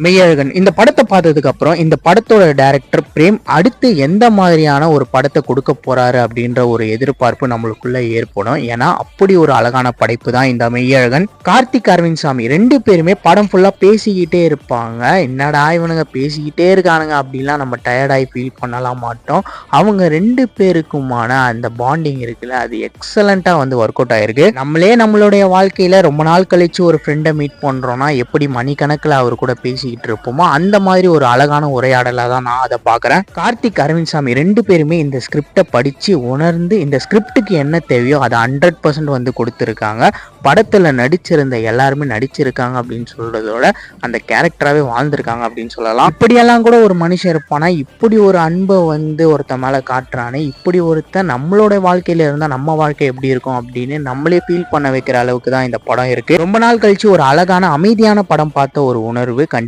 மெய்யழகன் இந்த படத்தை பார்த்ததுக்கு அப்புறம் இந்த படத்தோட டைரக்டர் பிரேம் அடுத்து எந்த மாதிரியான ஒரு படத்தை கொடுக்க போறாரு அப்படின்ற ஒரு எதிர்பார்ப்பு நம்மளுக்குள்ள ஏற்படும். ஏன்னா அப்படி ஒரு அழகான படைப்பு தான் இந்த மெய்யழகன். கார்த்திக் அரவிந்த் சாமி ரெண்டு பேருமே படம் ஃபுல்லா பேசிக்கிட்டே இருப்பாங்க. என்னடா இவனுங்க பேசிக்கிட்டே இருக்கானுங்க அப்படின்லாம் நம்ம டயர்டாகி ஃபீல் பண்ணலாம் மாட்டோம். அவங்க ரெண்டு பேருக்குமான அந்த பாண்டிங் இருக்குல்ல, அது எக்ஸலண்டா ஒர்க் அவுட் ஆயிருக்கு. நம்மளுடைய வாழ்க்கையில ரொம்ப நாள் கழிச்சு ஒரு ஃப்ரெண்டை மீட் பண்றோம்னா எப்படி மணிக்கணக்கில் அவர் கூட பேசிக்கிட்டு இருப்போமோ அந்த மாதிரி ஒரு அழகான உரையாடலா தான் நான் அதை பார்க்குறேன். கார்த்திக் அரவிந்த் சாமி ரெண்டு பேருமே இந்த ஸ்கிரிப்டை படித்து உணர்ந்து இந்த ஸ்கிரிப்டுக்கு என்ன தேவையோ அதை 100% கொடுத்துருக்காங்க. படத்தில் நடிச்சிருந்த எல்லாருமே நடிச்சிருக்காங்க அப்படின்னு சொல்றதோட அந்த கேரக்டராகவே வாழ்ந்திருக்காங்க அப்படின்னு சொல்லலாம். இப்படியெல்லாம் கூட ஒரு மனுஷன் இருப்பானா, இப்படி ஒரு அன்பை ஒருத்த மேலே காட்டுறானே, இப்படி ஒருத்தன் நம்மளோட வாழ்க்கையில இருந்தால் நம்ம வாழ்க்கை எப்படி இருக்கும் அப்படின்னு நம்மளே ஃபீல் பண்ண வைக்கிற அளவுக்கு தான் இந்த படம் இருக்கு. ரொம்ப நாள் கழிச்சு ஒரு அழகான அமைதியான படம் பார்த்த ஒரு உணர்வு